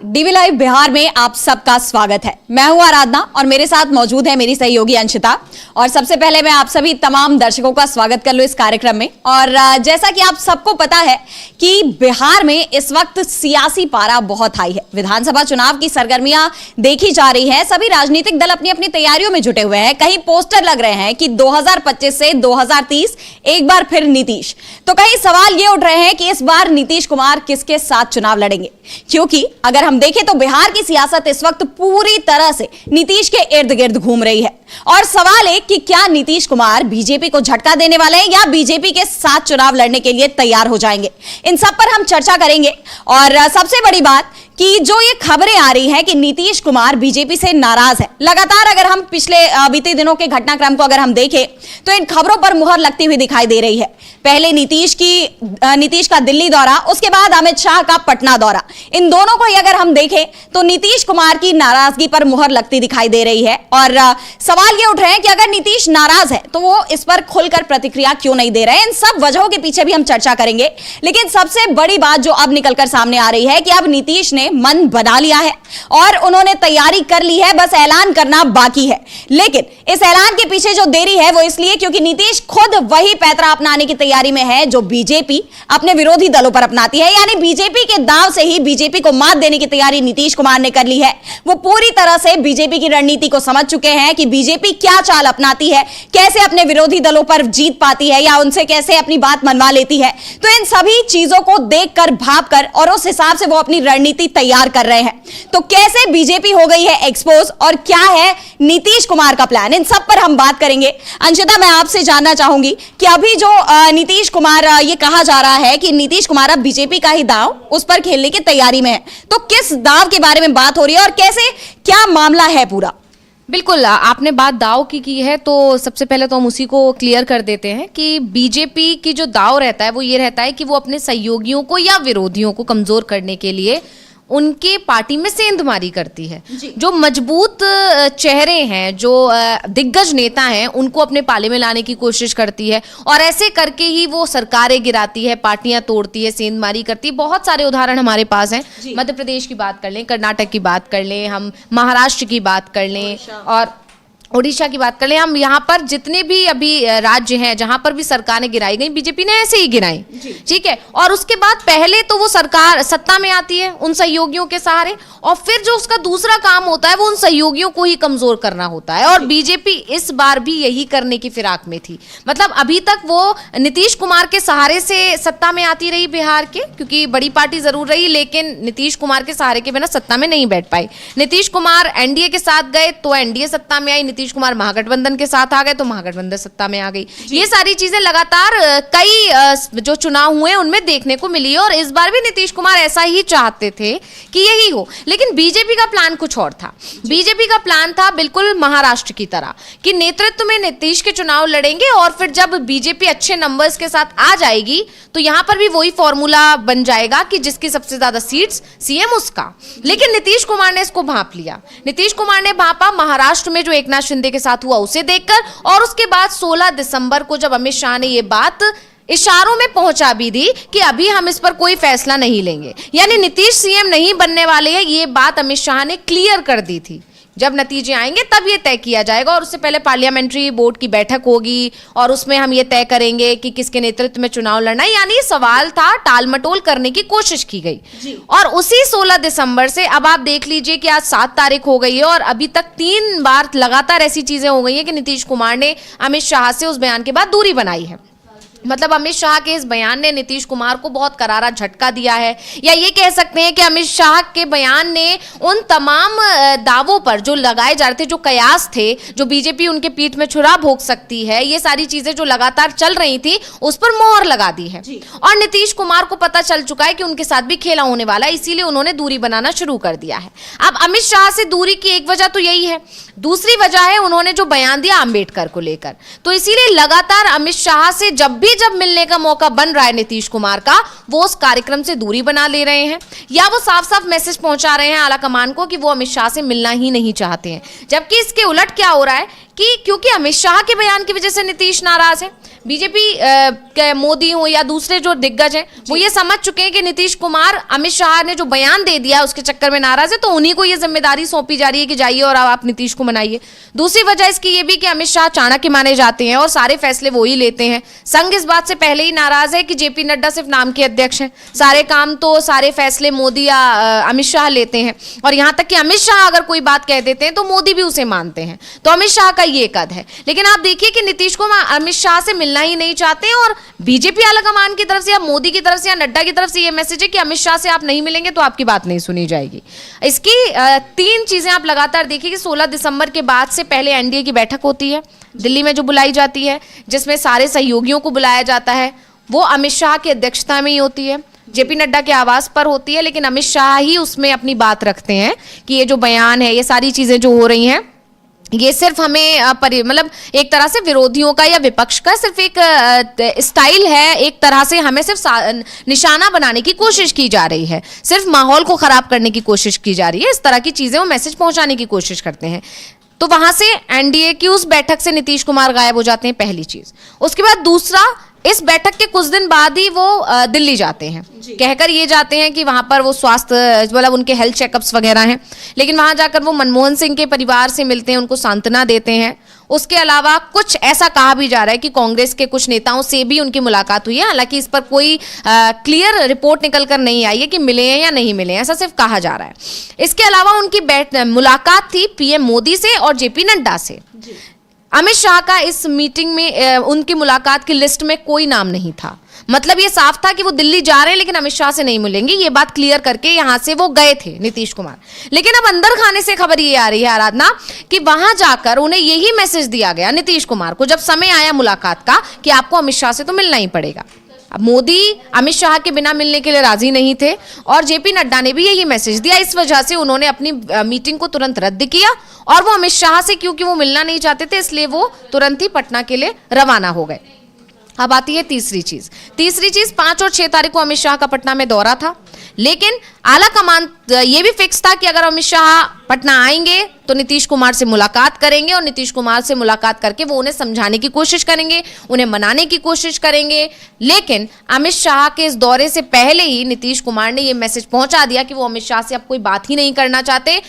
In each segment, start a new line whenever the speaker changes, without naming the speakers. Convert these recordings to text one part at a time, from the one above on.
DV live Bihar में आप सबका स्वागत है। मैं हूं आराधना और मेरे साथ मौजूद है मेरी सहयोगी अंशिता। और सबसे पहले मैं आप सभी तमाम दर्शकों का स्वागत कर लूं इस कार्यक्रम में। और जैसा कि आप सबको पता है कि बिहार में इस वक्त सियासी पारा बहुत हाई है। विधानसभा चुनाव की सरगर्मियां देखी जा रही है। सभी राजनीतिक दल अपनी अपनी तैयारियों में जुटे हुए हैं। कहीं पोस्टर लग रहे हैं कि 2025 से 2030 एक बार फिर नीतीश। तो कहीं सवाल ये उठ रहे हैं कि इस बार नीतीश कुमार किसके साथ चुनाव लड़ेंगे, क्योंकि अगर हम देखें तो बिहार की सियासत इस वक्त पूरी तरह से नीतीश के इर्द गिर्द घूम रही है। और सवाल है कि क्या नीतीश कुमार बीजेपी को झटका देने वाले हैं या बीजेपी के साथ चुनाव लड़ने के लिए तैयार हो जाएंगे। इन सब पर हम चर्चा करेंगे। और सबसे बड़ी बात कि जो ये खबरें आ रही हैं कि नीतीश कुमार बीजेपी से नाराज है, लगातार अगर हम पिछले बीते दिनों के घटनाक्रम को अगर हम देखें तो इन खबरों पर मुहर लगती हुई दिखाई दे रही है। पहले नीतीश का दिल्ली दौरा, उसके बाद अमित शाह का पटना दौरा। इन दोनों को ही अगर हम देखें तो नीतीश कुमार की नाराजगी पर मुहर लगती दिखाई दे रही है। और सवाल ये उठ रहे हैं कि अगर नीतीश नाराज है तो वो इस पर खुलकर प्रतिक्रिया क्यों नहीं दे रहे हैं। इन सब वजहों के पीछे भी हम चर्चा करेंगे। लेकिन सबसे बड़ी बात जो अब निकलकर सामने आ रही है कि अब नीतीश ने मन बना लिया है और उन्होंने तैयारी कर ली है, बस ऐलान करना बाकी है। लेकिन इस ऐलान के पीछे जो देरी है वो इसलिए क्योंकि नीतीश खुद वही पैंतरा अपनाने की तैयारी में है जो बीजेपी अपने विरोधी दलों पर अपनाती है। यानी बीजेपी के दांव से ही बीजेपी को मात देने की तैयारी नीतीश कुमार ने कर ली है। वो पूरी तरह से बीजेपी की रणनीति को समझ चुके हैं कि बीजेपी क्या चाल अपनाती है, कैसे अपने विरोधी दलों पर जीत पाती है या उनसे कैसे अपनी बात मनवा लेती है। तो इन सभी चीजों को देखकर, भांपकर और उस हिसाब से वो अपनी रणनीति तैयार कर रहे हैं। तो कैसे बीजेपी हो गई है एक्सपोज और क्या है नीतीश कुमार का प्लान, इन सब पर हम बात करेंगे। अंशिता, मैं आपसे जानना चाहूंगी कि अभी जो नीतीश कुमार ये कहा जा रहा है कि नीतीश कुमार अब बीजेपी का ही दांव उस पर खेलने की तैयारी में है, तो किस दांव के बारे में बात हो रही है और कैसे, क्या मामला है पूरा?
बिल्कुल, आपने बात दाव की है तो सबसे पहले तो हम उसी को क्लियर कर देते हैं कि बीजेपी की जो दाव रहता है वो ये रहता है कि वो अपने सहयोगियों को या विरोधियों को कमजोर करने के लिए उनके पार्टी में सेंधमारी करती है। जो मजबूत चेहरे हैं, जो दिग्गज नेता हैं, उनको अपने पाले में लाने की कोशिश करती है और ऐसे करके ही वो सरकारें गिराती है, पार्टियां तोड़ती है, सेंधमारी करती है। बहुत सारे उदाहरण हमारे पास हैं। मध्य प्रदेश की बात कर लें, कर्नाटक की बात कर लें, हम महाराष्ट्र की बात कर लें और उड़ीसा की बात कर लें। हम यहाँ पर जितने भी अभी राज्य हैं जहां पर भी सरकारें गिराई गई, बीजेपी ने ऐसे ही गिराई, ठीक है। और उसके बाद पहले तो वो सरकार सत्ता में आती है उन सहयोगियों के सहारे, और फिर जो उसका दूसरा काम होता है वो उन सहयोगियों को ही कमजोर करना होता है। और बीजेपी इस बार भी यही करने की फिराक में थी। मतलब अभी तक वो नीतीश कुमार के सहारे से सत्ता में आती रही बिहार के, क्योंकि बड़ी पार्टी जरूर रही, लेकिन नीतीश कुमार के सहारे के बिना सत्ता में नहीं बैठ पाई। नीतीश कुमार एनडीए के साथ गए तो एनडीए सत्ता में आई, नीतीश कुमार महागठबंधन के साथ आ गए तो महागठबंधन सत्ता में आ गई। ये सारी चीजें लगातार कई जो चुनाव हुए उनमें देखने को मिली और इस बार भी नीतीश कुमार ऐसा ही चाहते थे कि यही हो। लेकिन बीजेपी का प्लान कुछ और था। बीजेपी का प्लान था बिल्कुल महाराष्ट्र की तरह कि नेतृत्व में नीतीश के चुनाव लड़ेंगे और फिर जब बीजेपी अच्छे नंबर्स के साथ आ जाएगी तो यहां पर भी वही फॉर्मूला बन जाएगा कि जिसकी सबसे ज्यादा सीट्स सीएम उसका। लेकिन नीतीश कुमार ने इसको भांप लिया। नीतीश कुमार ने भांपा महाराष्ट्र में जो एकनाथ शिंदे के साथ हुआ उसे देखकर, और उसके बाद 16 दिसंबर को जब अमित शाह ने ये बात इशारों में पहुंचा भी दी कि अभी हम इस पर कोई फैसला नहीं लेंगे, यानी नीतीश सीएम नहीं बनने वाले हैं, ये बात अमित शाह ने क्लियर कर दी थी। जब नतीजे आएंगे तब ये तय किया जाएगा और उससे पहले पार्लियामेंट्री बोर्ड की बैठक होगी और उसमें हम ये तय करेंगे कि किसके नेतृत्व में चुनाव लड़ना है। यानी सवाल था, टालमटोल करने की कोशिश की गई। और उसी 16 दिसंबर से अब आप देख लीजिए कि आज 7 तारीख हो गई है और अभी तक 3 बार लगातार ऐसी चीजें हो गई हैं कि नीतीश कुमार ने अमित शाह से उस बयान के बाद दूरी बनाई है। मतलब अमित शाह के इस बयान ने नीतीश कुमार को बहुत करारा झटका दिया है, या ये कह सकते हैं कि अमित शाह के बयान ने उन तमाम दावों पर जो लगाए जा रहे थे, जो कयास थे, जो बीजेपी उनके पीठ में छुरा भोग सकती है, ये सारी चीजें जो लगातार चल रही थी उस पर मोहर लगा दी है। और नीतीश कुमार को पता चल चुका है कि उनके साथ भी खेला होने वाला है, इसीलिए उन्होंने दूरी बनाना शुरू कर दिया है। अब अमित शाह से दूरी की एक वजह तो यही है, दूसरी वजह है उन्होंने जो बयान दिया अंबेडकर को लेकर। तो इसीलिए लगातार अमित शाह से जब मिलने का मौका बन रहा है नीतीश कुमार का, वो उस कार्यक्रम से दूरी बना ले रहे हैं, या वो साफ साफ मैसेज पहुंचा रहे हैं आला कमान को कि वो अमित शाह से मिलना ही नहीं चाहते हैं। जबकि इसके उलट क्या हो रहा है कि क्योंकि अमित शाह के बयान की वजह से नीतीश नाराज है। बीजेपी के मोदी हो या दूसरे जो दिग्गज हैं वो ये समझ चुके हैं कि नीतीश कुमार अमित शाह ने जो बयान दे दिया उसके चक्कर में नाराज है, तो उन्हीं को ये जिम्मेदारी सौंपी जा रही है कि जाइए और आप नीतीश को मनाइए। दूसरी वजह इसकी ये भी कि अमित शाह चाणक्य माने जाते हैं और सारे फैसले वो ही लेते हैं। संघ इस बात से पहले ही नाराज है कि जेपी नड्डा सिर्फ नाम के अध्यक्ष हैं, सारे काम तो सारे फैसले मोदी या अमित शाह लेते हैं, और यहाँ तक कि अमित शाह अगर कोई बात कह देते हैं तो मोदी भी उसे मानते हैं। तो अमित शाह का ये कद है। लेकिन आप देखिए कि नीतीश कुमार अमित शाह से मिलना ही नहीं चाहते हैं, और बीजेपी आलाकमान की तरफ से या मोदी की तरफ से या नड्डा की तरफ से ये मैसेज है कि अमित शाह से आप नहीं मिलेंगे तो आपकी बात नहीं सुनी जाएगी। इसकी 3 चीजें आप लगातार देखिए कि 16 दिसंबर के बाद से पहले एनडीए की बैठक होती है दिल्ली में जो बुलाई जाती है, जिसमें सारे सहयोगियों को बुलाया जाता है, वो अमित शाह की अध्यक्षता में ही होती है, जेपी नड्डा के आवास पर होती है, लेकिन अमित शाह ही उसमें अपनी बात रखते हैं कि ये जो बयान है, ये सारी चीजें जो हो रही हैं, ये सिर्फ हमें मतलब एक तरह से विरोधियों का या विपक्ष का सिर्फ एक स्टाइल है, एक तरह से हमें सिर्फ निशाना बनाने की कोशिश की जा रही है, सिर्फ माहौल को खराब करने की कोशिश की जा रही है। इस तरह की चीजें वो मैसेज पहुंचाने की कोशिश करते हैं। तो वहां से एनडीए की उस बैठक से नीतीश कुमार गायब हो जाते हैं, पहली चीज। उसके बाद दूसरा, इस बैठक के कुछ दिन बाद ही वो दिल्ली जाते हैं, कहकर ये जाते हैं कि वहां पर वो स्वास्थ्य मतलब उनके हेल्थ चेकअप्स वगैरह हैं, लेकिन वहां जाकर वो मनमोहन सिंह के परिवार से मिलते हैं, उनको सांत्वना देते हैं। उसके अलावा कुछ ऐसा कहा भी जा रहा है कि कांग्रेस के कुछ नेताओं से भी उनकी मुलाकात हुई है, हालांकि इस पर कोई क्लियर रिपोर्ट निकल कर नहीं आई है कि मिले हैं या नहीं मिले हैं, ऐसा सिर्फ कहा जा रहा है। इसके अलावा उनकी मुलाकात थी पीएम मोदी से और जेपी नड्डा से। अमित शाह का इस मीटिंग में उनकी मुलाकात की लिस्ट में कोई नाम नहीं था, मतलब ये साफ था कि वो दिल्ली जा रहे हैं लेकिन अमित शाह से नहीं मिलेंगे, ये बात क्लियर करके यहां से वो गए थे नीतीश कुमार। लेकिन अब अंदर खाने से खबर ये आ रही है आराधना कि वहां जाकर उन्हें यही मैसेज दिया गया नीतीश कुमार को, जब समय आया मुलाकात का, कि आपको अमित शाह से तो मिलना ही पड़ेगा। अब मोदी अमित शाह के बिना मिलने के लिए राजी नहीं थे और जेपी नड्डा ने भी यही मैसेज दिया। इस वजह से उन्होंने अपनी मीटिंग को तुरंत रद्द किया और वो अमित शाह से, क्योंकि वो मिलना नहीं चाहते थे, इसलिए वो तुरंत ही पटना के लिए रवाना हो गए। अब आती है तीसरी चीज। 5 और 6 तारीख को अमित शाह का पटना में दौरा था, लेकिन आला कमान ये भी फिक्स था कि अगर अमित शाह पटना आएंगे तो नीतीश कुमार से मुलाकात करेंगे और नीतीश कुमार से मुलाकात करके वो उन्हें समझाने की कोशिश करेंगे, उन्हें मनाने की कोशिश करेंगे। लेकिन अमित शाह के इस दौरे से पहले ही नीतीश कुमार ने ये मैसेज पहुंचा दिया कि वो अमित शाह से अब कोई बात ही नहीं करना चाहते।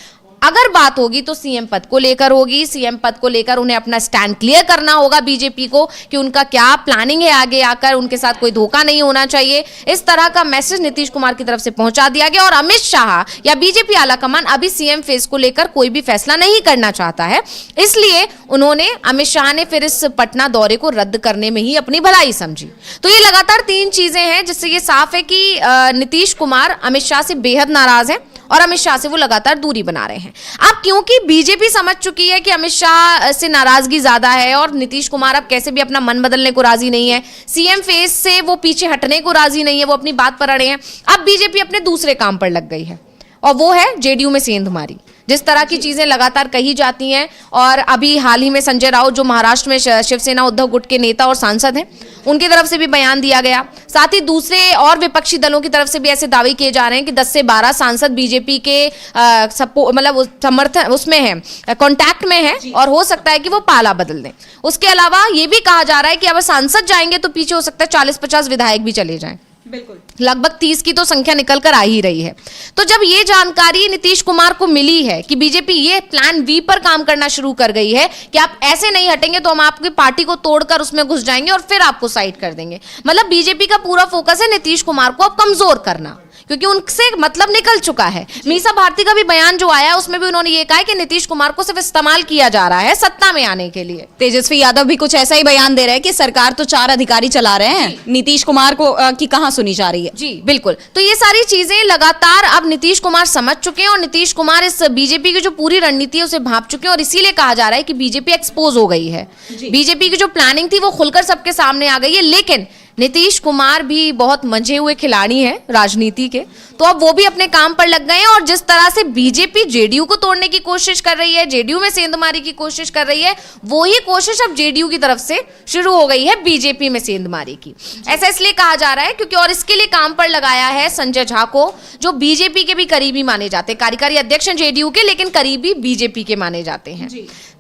अगर बात होगी तो सीएम पद को लेकर होगी, सीएम पद को लेकर उन्हें अपना स्टैंड क्लियर करना होगा बीजेपी को कि उनका क्या प्लानिंग है आगे आकर, उनके साथ कोई धोखा नहीं होना चाहिए। इस तरह का मैसेज नीतीश कुमार की तरफ से पहुंचा दिया गया और अमित शाह या बीजेपी आलाकमान अभी सीएम फेस को लेकर कोई भी फैसला नहीं करना चाहता है, इसलिए उन्होंने अमित शाह ने फिर इस पटना दौरे को रद्द करने में ही अपनी भलाई समझी। तो ये लगातार 3 चीजें हैं जिससे ये साफ है कि नीतीश कुमार अमित शाह से बेहद नाराज है और अमित शाह से वो लगातार दूरी बना रहे हैं। अब क्योंकि बीजेपी समझ चुकी है कि अमित शाह से नाराजगी ज्यादा है और नीतीश कुमार अब कैसे भी अपना मन बदलने को राजी नहीं है, सीएम फेस से वो पीछे हटने को राजी नहीं है, वो अपनी बात पर अड़े हैं। अब बीजेपी अपने दूसरे काम पर लग गई है और वो है जेडीयू में सेंधमारी। जिस तरह की चीजें लगातार कही जाती हैं, और अभी हाल ही में संजय राउत जो महाराष्ट्र में शिवसेना उद्धव गुट के नेता और सांसद हैं, उनकी तरफ से भी बयान दिया गया। साथ ही दूसरे और विपक्षी दलों की तरफ से भी ऐसे दावे किए जा रहे हैं कि 10 से 12 सांसद बीजेपी के मतलब समर्थन उसमें है, कांटेक्ट में है और हो सकता है कि वो पाला बदल दें। उसके अलावा ये भी कहा जा रहा है कि अगर सांसद जाएंगे तो पीछे हो सकता है 40-50 विधायक भी चले जाएं।
बिल्कुल,
लगभग 30 की तो संख्या निकल कर आ ही रही है। तो जब ये जानकारी नीतीश कुमार को मिली है कि बीजेपी ये प्लान बी पर काम करना शुरू कर गई है कि आप ऐसे नहीं हटेंगे तो हम आपकी पार्टी को तोड़कर उसमें घुस जाएंगे और फिर आपको साइड कर देंगे, मतलब बीजेपी का पूरा फोकस है नीतीश कुमार को अब कमजोर करना, क्योंकि उनसे मतलब निकल चुका है। मीसा भारती का भी बयान जो आया उसमें भी उन्होंने ये कहा कि नीतीश कुमार को सिर्फ इस्तेमाल किया जा रहा है सत्ता में आने के लिए।
तेजस्वी यादव भी कुछ ऐसा ही बयान दे रहे हैं कि सरकार तो 4 अधिकारी चला रहे हैं, नीतीश कुमार को की कहां सुनी जा रही है।
जी बिल्कुल, तो ये सारी चीजें लगातार अब नीतीश कुमार समझ चुके हैं और नीतीश कुमार इस बीजेपी की जो पूरी रणनीति है उसे भांप चुके हैं और इसीलिए कहा जा रहा है कि बीजेपी एक्सपोज हो गई है। बीजेपी की जो प्लानिंग थी वो खुलकर सबके सामने आ गई है। लेकिन नीतीश कुमार भी बहुत मंझे हुए खिलाड़ी हैं राजनीति के, तो अब वो भी अपने काम पर लग गए हैं। और जिस तरह से बीजेपी जेडीयू को तोड़ने की कोशिश कर रही है, जेडीयू में सेंधमारी की कोशिश कर रही है, वही कोशिश अब जेडीयू की तरफ से शुरू हो गई है बीजेपी में सेंधमारी की। ऐसा इसलिए कहा जा रहा है क्योंकि और इसके लिए काम पर लगाया है संजय झा को, जो बीजेपी के भी करीबी माने जाते हैं, कार्यकारी अध्यक्ष जेडीयू के लेकिन करीबी बीजेपी के माने जाते हैं।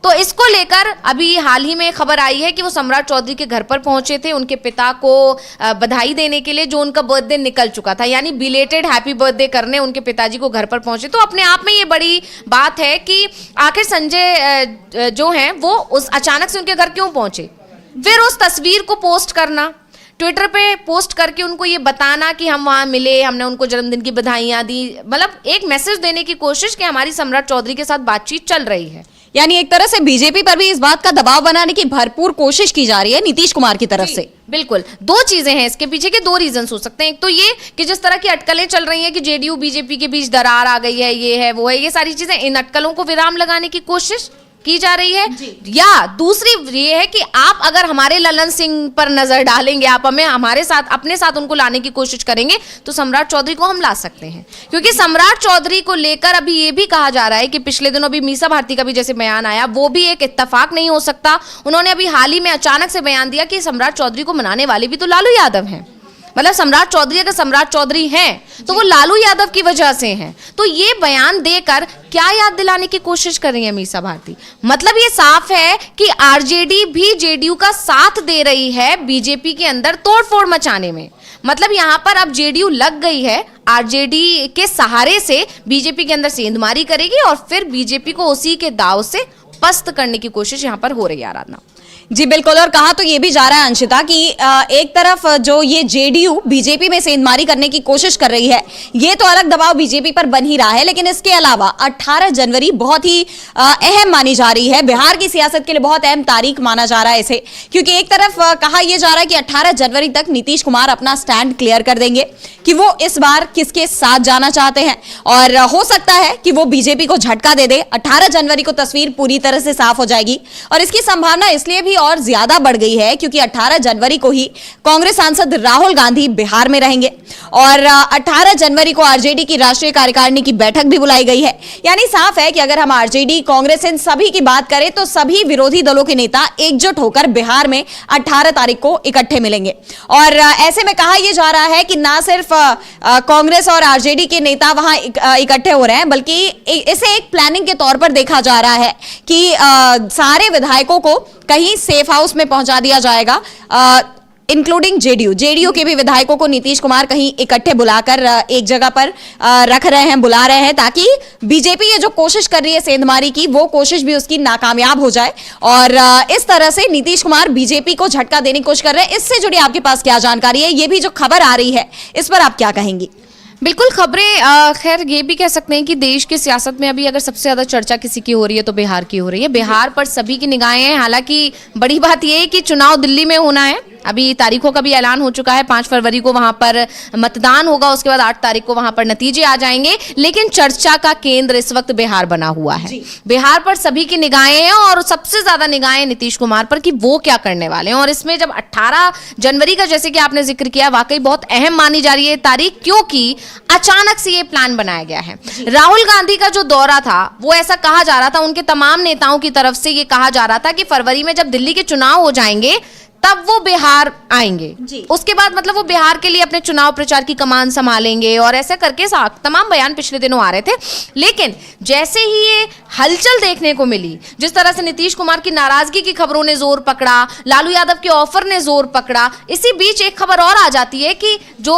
तो इसको लेकर अभी हाल ही में खबर आई है कि वो सम्राट चौधरी के घर पर पहुंचे थे उनके पिता को बधाई देने के लिए, जो उनका बर्थडे निकल चुका था, यानी बिलेटेड हैप्पी बर्थडे करने उनके पिताजी को घर पर पहुंचे। तो अपने आप में ये बड़ी बात है कि आखिर संजय जो हैं वो उस अचानक से उनके घर क्यों पहुंचे, फिर उस तस्वीर को पोस्ट करना, ट्विटर पे पोस्ट करके उनको ये बताना कि हम वहाँ मिले, हमने उनको जन्मदिन की बधाइयाँ दी, मतलब एक मैसेज देने की कोशिश कि हमारी सम्राट चौधरी के साथ बातचीत चल रही है।
यानी एक तरह से बीजेपी पर भी इस बात का दबाव बनाने की भरपूर कोशिश की जा रही है नीतीश कुमार की तरफ से।
बिल्कुल, दो चीजें हैं इसके पीछे के, दो रीजंस हो सकते हैं। एक तो ये कि जिस तरह की अटकलें चल रही हैं कि जेडीयू बीजेपी के बीच दरार आ गई है, ये है वो है, ये सारी चीजें, इन अटकलों को विराम लगाने की कोशिश की जा रही है। या दूसरी ये है कि आप अगर हमारे ललन सिंह पर नजर डालेंगे, आप हमें हमारे साथ अपने साथ उनको लाने की कोशिश करेंगे तो सम्राट चौधरी को हम ला सकते हैं। क्योंकि सम्राट चौधरी को लेकर अभी ये भी कहा जा रहा है कि पिछले दिनों अभी मीसा भारती का भी जैसे बयान आया, वो भी एक इत्तेफाक नहीं हो सकता। उन्होंने अभी हाल ही में अचानक से बयान दिया कि सम्राट चौधरी को मनाने वाले भी तो लालू यादव हैं। मतलब सम्राट चौधरी अगर सम्राट चौधरी हैं तो वो लालू यादव की वजह से हैं। तो ये बयान देकर क्या याद दिलाने की कोशिश कर रही है मीसा भारती? मतलब ये साफ है कि आरजेडी भी जेडीयू का साथ दे रही है बीजेपी के अंदर तोड़फोड़ मचाने में। मतलब यहाँ पर अब जेडीयू लग गई है, आरजेडी के सहारे से बीजेपी के अंदर सेंधमारी करेगी और फिर बीजेपी को उसी के दाव से पस्त करने की कोशिश यहाँ पर हो रही है। आराधना
जी बिल्कुल, और कहा तो ये भी जा रहा है अंशिता कि एक तरफ जो ये जेडीयू बीजेपी में सेंधमारी करने की कोशिश कर रही है, ये तो अलग दबाव बीजेपी पर बन ही रहा है, लेकिन इसके अलावा 18 जनवरी बहुत ही अहम मानी जा रही है, बिहार की सियासत के लिए बहुत अहम तारीख माना जा रहा है इसे। क्योंकि एक तरफ कहा यह जा रहा है कि 18 जनवरी तक नीतीश कुमार अपना स्टैंड क्लियर कर देंगे कि वो इस बार किसके साथ जाना चाहते हैं, और हो सकता है कि वो बीजेपी को झटका दे दे। 18 जनवरी को तस्वीर पूरी तरह से साफ हो जाएगी, और इसकी संभावना इसलिए भी और ज्यादा बढ़ गई है क्योंकि 18 जनवरी को ही कांग्रेस सांसद राहुल गांधी बिहार में रहेंगे, और 18 जनवरी को आरजेडी की राष्ट्रीय कार्यकारिणी की बैठक भी बुलाई गई है। यानी साफ है कि अगर हम आरजेडी, कांग्रेस, इन सभी की बात करें तो सभी विरोधी दलों के नेता एकजुट होकर बिहार में 18 तारीख को इकट्ठे मिलेंगे। और ऐसे में कहा यह जा रहा है कि ना सिर्फ कांग्रेस और आरजेडी के नेता वहां इकट्ठे हो रहे हैं, बल्कि इसे एक प्लानिंग के तौर पर देखा जा रहा है कि सारे विधायकों को कहीं सेफ हाउस में पहुंचा दिया जाएगा, इंक्लूडिंग जेडीयू के भी विधायकों को नीतीश कुमार कहीं इकट्ठे बुलाकर एक जगह पर रख रहे हैं, बुला रहे हैं, ताकि बीजेपी ये जो कोशिश कर रही है सेंधमारी की, वो कोशिश भी उसकी नाकामयाब हो जाए। और इस तरह से नीतीश कुमार बीजेपी को झटका देने की कोशिश कर रहे हैं। इससे जुड़ी आपके पास क्या जानकारी है? ये भी जो खबर आ रही है इस पर आप क्या कहेंगी?
बिल्कुल, खबरें खैर ये भी कह सकते हैं कि देश की सियासत में अभी अगर सबसे ज्यादा चर्चा किसी की हो रही है तो बिहार की हो रही है। बिहार पर सभी की निगाहें हैं। हालांकि बड़ी बात यह है कि चुनाव दिल्ली में होना है, अभी तारीखों का भी ऐलान हो चुका है। 5 फरवरी को वहां पर मतदान होगा, उसके बाद 8 तारीख को वहां पर नतीजे आ जाएंगे, लेकिन चर्चा का केंद्र इस वक्त बिहार बना हुआ है। बिहार पर सभी की निगाहें हैं और सबसे ज्यादा निगाहें नीतीश कुमार पर कि वो क्या करने वाले हैं। और इसमें जब 18 जनवरी का जैसे कि आपने जिक्र किया, वाकई बहुत अहम मानी जा रही है तारीख, क्योंकि अचानक से ये प्लान बनाया गया है। राहुल गांधी का जो दौरा था वो ऐसा कहा जा रहा था, उनके तमाम नेताओं की तरफ से ये कहा जा रहा था कि फरवरी में जब दिल्ली के चुनाव हो जाएंगे तब वो बिहार आएंगे। उसके बाद मतलब वो बिहार के लिए अपने चुनाव प्रचार की कमान संभालेंगे, और ऐसा करके तमाम बयान पिछले दिनों आ रहे थे। लेकिन जैसे ही ये हलचल देखने को मिली, जिस तरह से नीतीश कुमार की नाराजगी की खबरों ने जोर पकड़ा, लालू यादव के ऑफर ने जोर पकड़ा, इसी बीच एक खबर और आ जाती है कि जो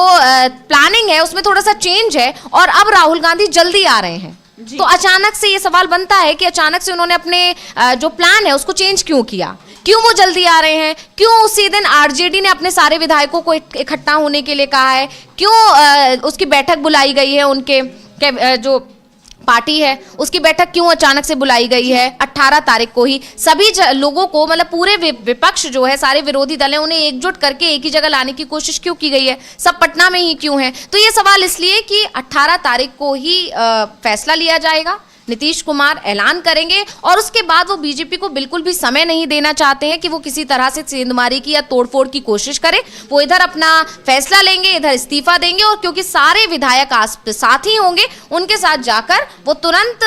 प्लानिंग है उसमें थोड़ा सा चेंज है और अब राहुल गांधी जल्दी आ रहे हैं। तो अचानक से ये सवाल बनता है कि अचानक से उन्होंने अपने जो प्लान है उसको चेंज क्यों किया, क्यों वो जल्दी आ रहे हैं, क्यों उसी दिन आरजेडी ने अपने सारे विधायकों को इकट्ठा होने के लिए कहा है, क्यों उसकी बैठक बुलाई गई है, उनके जो पार्टी है उसकी बैठक क्यों अचानक से बुलाई गई है 18 तारीख को ही। सभी लोगों को, मतलब पूरे विपक्ष जो है, सारे विरोधी दल हैं, उन्हें एकजुट करके एक ही जगह लाने की कोशिश क्यों की गई है, सब पटना में ही क्यों है? तो ये सवाल इसलिए कि 18 तारीख को ही फैसला लिया जाएगा, नीतीश कुमार ऐलान करेंगे और उसके बाद वो बीजेपी को बिल्कुल भी समय नहीं देना चाहते हैं कि वो किसी तरह से सेंधमारी की या तोड़फोड़ की कोशिश करे। वो इधर अपना फैसला लेंगे, इधर इस्तीफा देंगे और क्योंकि सारे विधायक साथ ही होंगे, उनके साथ जाकर वो तुरंत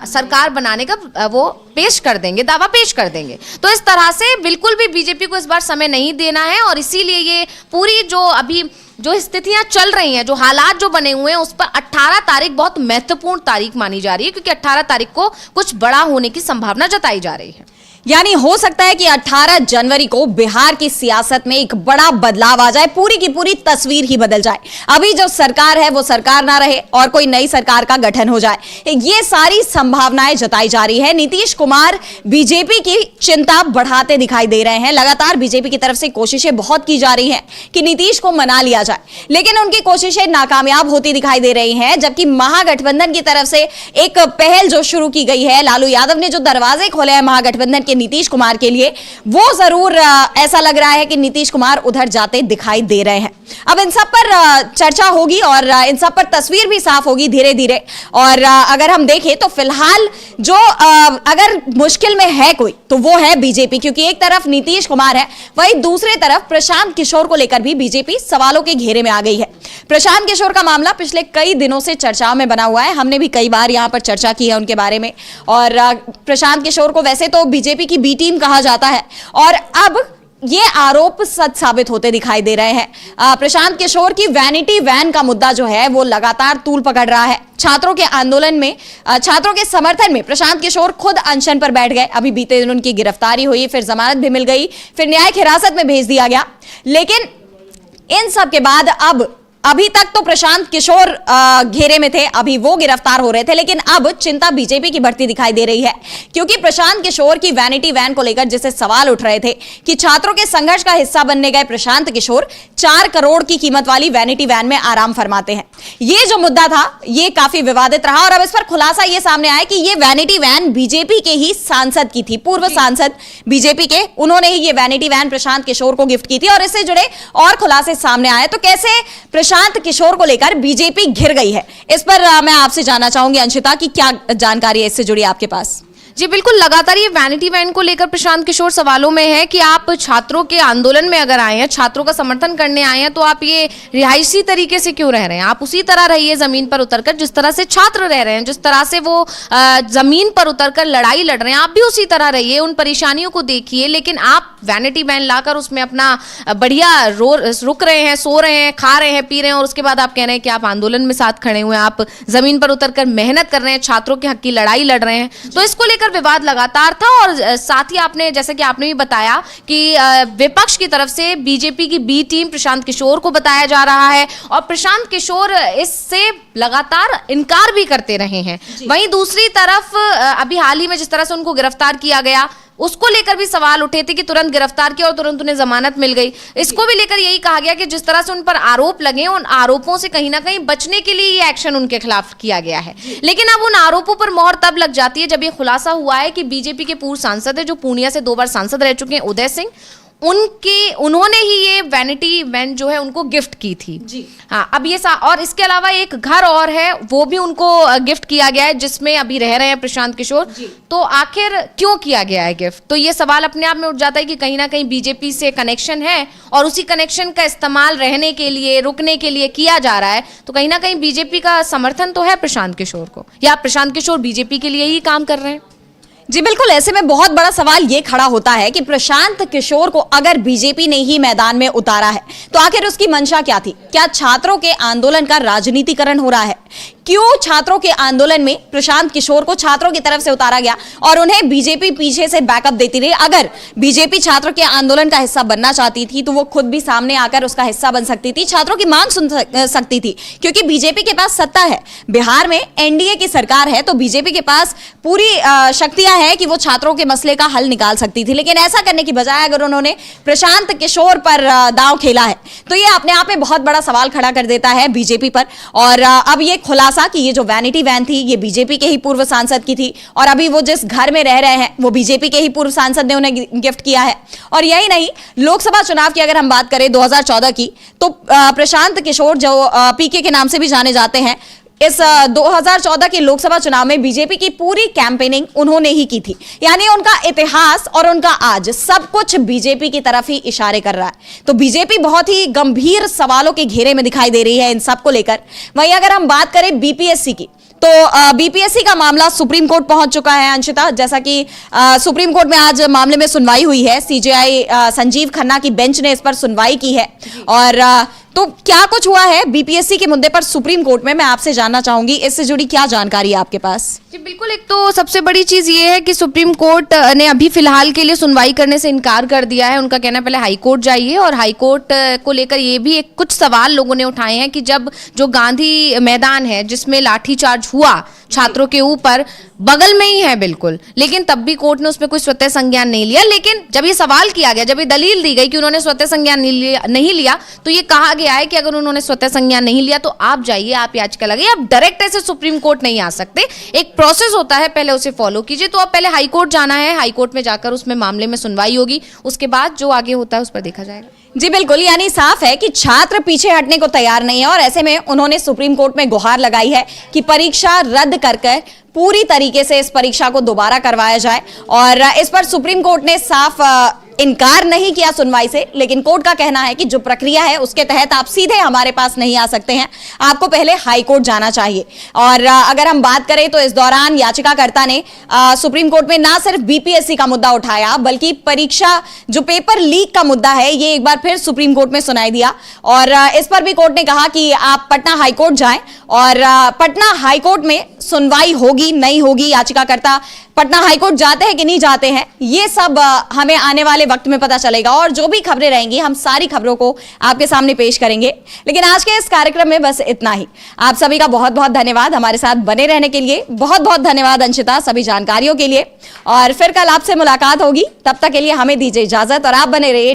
सरकार बनाने का वो पेश कर देंगे, दावा पेश कर देंगे। तो इस तरह से बिल्कुल भी बीजेपी को इस बार समय नहीं देना है और इसीलिए ये पूरी जो अभी जो स्थितियां चल रही हैं, जो हालात जो बने हुए हैं, उस पर 18 तारीख बहुत महत्वपूर्ण तारीख मानी जा रही है क्योंकि 18 तारीख को कुछ बड़ा होने की संभावना जताई जा रही है।
यानी हो सकता है कि 18 जनवरी को बिहार की सियासत में एक बड़ा बदलाव आ जाए, पूरी की पूरी तस्वीर ही बदल जाए। अभी जो सरकार है वो सरकार ना रहे और कोई नई सरकार का गठन हो जाए, ये सारी संभावनाएं जताई जा रही है। नीतीश कुमार बीजेपी की चिंता बढ़ाते दिखाई दे रहे हैं। लगातार बीजेपी की तरफ से कोशिशें बहुत की जा रही हैं कि नीतीश को मना लिया जाए, लेकिन उनकी कोशिशें नाकामयाब होती दिखाई दे रही हैं। जबकि महागठबंधन की तरफ से एक पहल जो शुरू की गई है, लालू यादव ने जो दरवाजे खोले हैं महागठबंधन नीतीश कुमार के लिए, वो जरूर ऐसा लग रहा है कि नीतीश कुमार उधर जाते दिखाई दे रहे हैं। अब इन सब पर चर्चा होगी और इन सब पर तस्वीर भी साफ होगी धीरे धीरे। और अगर हम देखें तो फिलहाल जो अगर मुश्किल में है कोई तो वो है बीजेपी, क्योंकि एक तरफ नीतीश कुमार है, वहीं दूसरी तरफ प्रशांत किशोर को लेकर भी बीजेपी सवालों के घेरे में आ गई है। प्रशांत किशोर का मामला पिछले कई दिनों से चर्चाओं में बना हुआ है। हमने भी कई बार यहां पर चर्चा की है उनके बारे में। और प्रशांत किशोर को वैसे तो बीजेपी की बी टीम कहा जाता है और अब ये आरोप सच साबित होते दिखाई दे रहे हैं। प्रशांत किशोर की वैनिटी वैन का मुद्दा जो है वो लगातार तूल पकड़ रहा है। छात्रों के आंदोलन में, छात्रों के समर्थन में प्रशांत किशोर खुद अनशन पर बैठ गए। अभी बीते दिन उनकी गिरफ्तारी हुई, फिर जमानत भी मिल गई, फिर न्यायिक हिरासत में भेज दिया गया। लेकिन इन सब के बाद अभी तक तो प्रशांत किशोर घेरे में थे, अभी वो गिरफ्तार हो रहे थे, लेकिन अब चिंता बीजेपी की बढ़ती दिखाई दे रही है क्योंकि प्रशांत किशोर की वैनिटी वैन को लेकर जिससे सवाल उठ रहे थे कि छात्रों के संघर्ष का हिस्सा बनने गए प्रशांत किशोर 4 करोड़ की कीमत वाली वैनिटी वैन में आराम फरमाते हैं। ये जो मुद्दा था ये काफी विवादित रहा और अब इस पर खुलासा ये सामने आया कि ये वैनिटी वैन बीजेपी के ही सांसद की थी, पूर्व सांसद बीजेपी के, उन्होंने ही ये वैनिटी वैन प्रशांत किशोर को गिफ्ट की थी। और इससे जुड़े और खुलासे सामने आए। तो कैसे प्रशांत किशोर को लेकर बीजेपी घिर गई है, इस पर मैं आपसे जानना चाहूंगी अंशिता की क्या जानकारी है इससे जुड़ी आपके पास।
जी बिल्कुल, लगातार ये वैनिटी वैन को लेकर प्रशांत किशोर सवालों में है कि आप छात्रों के आंदोलन में अगर आए हैं, छात्रों का समर्थन करने आए हैं, तो आप ये रिहायशी तरीके से क्यों रह रहे हैं? आप उसी तरह रहिए जमीन पर उतरकर जिस तरह से छात्र रह रहे हैं, जिस तरह से वो जमीन पर उतरकर लड़ाई लड़ रहे हैं, आप भी उसी तरह रहिए, उन परेशानियों को देखिए। लेकिन आप वैनिटी वैन लाकर उसमें अपना बढ़िया रुक रहे हैं, सो रहे हैं, खा रहे हैं, पी रहे हैं और उसके बाद आप कह रहे हैं कि आप आंदोलन में साथ खड़े हुए हैं, आप जमीन पर उतरकर मेहनत कर रहे हैं, छात्रों के हक की लड़ाई लड़ रहे हैं। तो इसको लेकर विवाद लगातार था और साथ ही आपने, जैसे कि आपने भी बताया कि विपक्ष की तरफ से बीजेपी की बी टीम प्रशांत किशोर को बताया जा रहा है और प्रशांत किशोर इससे लगातार इनकार भी करते रहे हैं। वहीं दूसरी तरफ अभी हाल ही में जिस तरह से उनको गिरफ्तार किया गया, उसको लेकर भी सवाल उठे थे कि तुरंत गिरफ्तार किया और तुरंत उन्हें जमानत मिल गई। इसको भी लेकर यही कहा गया कि जिस तरह से उन पर आरोप लगे, उन आरोपों से कहीं ना कहीं बचने के लिए ये एक्शन उनके खिलाफ किया गया है। लेकिन अब उन आरोपों पर मोहर तब लग जाती है जब ये खुलासा हुआ है कि बीजेपी के पूर्व सांसद है, जो पूर्णिया से 2 बार सांसद रह चुके हैं, उदय सिंह, उन्होंने ही ये वैनिटी वैन जो है उनको गिफ्ट की थी जी। हाँ, अब ये और इसके अलावा एक घर और है, वो भी उनको गिफ्ट किया गया है जिसमें अभी रह रहे हैं प्रशांत किशोर। तो आखिर क्यों किया गया है गिफ्ट? तो ये सवाल अपने आप में उठ जाता है कि कहीं ना कहीं बीजेपी से कनेक्शन है और उसी कनेक्शन का इस्तेमाल रहने के लिए, रुकने के लिए किया जा रहा है। तो कहीं ना कहीं बीजेपी का समर्थन तो है प्रशांत किशोर को, या प्रशांत किशोर बीजेपी के लिए ही काम कर रहे हैं?
जी बिल्कुल, ऐसे में बहुत बड़ा सवाल ये खड़ा होता है कि प्रशांत किशोर को अगर बीजेपी ने ही मैदान में उतारा है तो आखिर उसकी मंशा क्या थी? क्या छात्रों के आंदोलन का राजनीतिकरण हो रहा है? क्यों छात्रों के आंदोलन में प्रशांत किशोर को छात्रों की तरफ से उतारा गया और उन्हें बीजेपी पीछे से बैकअप देती रही? अगर बीजेपी छात्रों के आंदोलन का हिस्सा बनना चाहती थी तो वो खुद भी सामने आकर उसका हिस्सा बन सकती थी, छात्रों की मांग सुन सकती थी, क्योंकि बीजेपी के पास सत्ता है, बिहार में एनडीए की सरकार है, तो बीजेपी के पास पूरी शक्तियां हैं कि वो छात्रों के मसले का हल निकाल सकती थी। लेकिन ऐसा करने की बजाय अगर उन्होंने प्रशांत किशोर पर दांव खेला है तो ये अपने आप में बहुत बड़ा सवाल खड़ा कर देता है बीजेपी पर। और अब ये खुलासा कि ये जो वैनिटी वैन थी ये बीजेपी के ही पूर्व सांसद की थी और अभी वो जिस घर में रह रहे हैं वो बीजेपी के ही पूर्व सांसद ने उन्हें गिफ्ट किया है। और यही नहीं, लोकसभा चुनाव की अगर हम बात करें 2014 की, तो प्रशांत किशोर जो पीके के नाम से भी जाने जाते हैं, इस 2014 के लोकसभा चुनाव में बीजेपी की पूरी कैंपेनिंग उन्होंने ही की थी। यानी उनका इतिहास और उनका आज सब कुछ बीजेपी की तरफ ही इशारे कर रहा है। तो बीजेपी बहुत ही गंभीर सवालों के घेरे में दिखाई दे रही है इन सब को लेकर। वहीं अगर हम बात करें बीपीएससी की, तो बीपीएससी का मामला सुप्रीम कोर्ट पहुंच चुका है अंशिता। जैसा कि सुप्रीम कोर्ट में आज मामले में सुनवाई हुई है। सीजेआई संजीव खन्ना की बेंच ने इस पर सुनवाई की है। और तो क्या कुछ हुआ है बीपीएससी के मुद्दे पर सुप्रीम कोर्ट में, मैं आपसे जानना चाहूंगी। इससे जुड़ी क्या जानकारी है आपके पास?
जी बिल्कुल, एक तो सबसे बड़ी चीज ये है कि सुप्रीम कोर्ट ने अभी फिलहाल के लिए सुनवाई करने से इनकार कर दिया है। उनका कहना है पहले हाई कोर्ट जाइए, और हाई कोर्ट को लेकर ये भी एक कुछ सवाल लोगों ने उठाए हैं कि जब जो गांधी मैदान है जिसमें लाठीचार्ज हुआ छात्रों के ऊपर, बगल में ही है बिल्कुल, लेकिन तब भी कोर्ट ने उसमें कोई स्वतः संज्ञान नहीं लिया। लेकिन जब ये सवाल किया गया, जब ये दलील दी गई कि उन्होंने स्वतः संज्ञान नहीं लिया, तो ये कहा गया है कि अगर उन्होंने स्वतः संज्ञान नहीं लिया तो आप जाइए, आप याचिका लगाइए, आप डायरेक्ट ऐसे सुप्रीम कोर्ट नहीं आ सकते। एक प्रोसेस होता है, पहले उसे फॉलो कीजिए। तो अब पहले हाई कोर्ट जाना है, हाई कोर्ट में जाकर उसमें मामले में सुनवाई होगी, उसके बाद जो आगे होता है उस पर देखा जाएगा।
जी बिल्कुल, यानी साफ है कि छात्र पीछे हटने को तैयार नहीं है, और ऐसे में उन्होंने सुप्रीम कोर्ट में गुहार लगाई है कि परीक्षा रद्द कर पूरी तरीके से इस परीक्षा को दोबारा करवाया जाए। और इस पर सुप्रीम कोर्ट ने साफ इनकार नहीं किया सुनवाई से, लेकिन कोर्ट का कहना है कि जो प्रक्रिया है उसके तहत आप सीधे हमारे पास नहीं आ सकते हैं, आपको पहले हाई कोर्ट जाना चाहिए। और अगर हम बात करें तो इस दौरान याचिकाकर्ता ने सुप्रीम कोर्ट में ना सिर्फ बीपीएससी का मुद्दा उठाया, बल्कि परीक्षा जो पेपर लीक का मुद्दा है ये एक बार फिर सुप्रीम कोर्ट में सुनाई दिया। और इस पर भी कोर्ट ने कहा कि आप पटना हाई कोर्ट जाएं, और पटना हाई कोर्ट में सुनवाई होगी नहीं होगी, याचिकाकर्ता पटना हाईकोर्ट जाते हैं कि नहीं जाते हैं, ये सब हमें आने वाले वक्त में पता चलेगा। और जो भी खबरें रहेंगी हम सारी खबरों को आपके सामने पेश करेंगे। लेकिन आज के इस कार्यक्रम में बस इतना ही। आप सभी का बहुत बहुत धन्यवाद हमारे साथ बने रहने के लिए। बहुत बहुत धन्यवाद अंशिता सभी जानकारियों के लिए। और फिर कल आपसे मुलाकात होगी, तब तक के लिए हमें दीजिए इजाजत और आप बने रहिए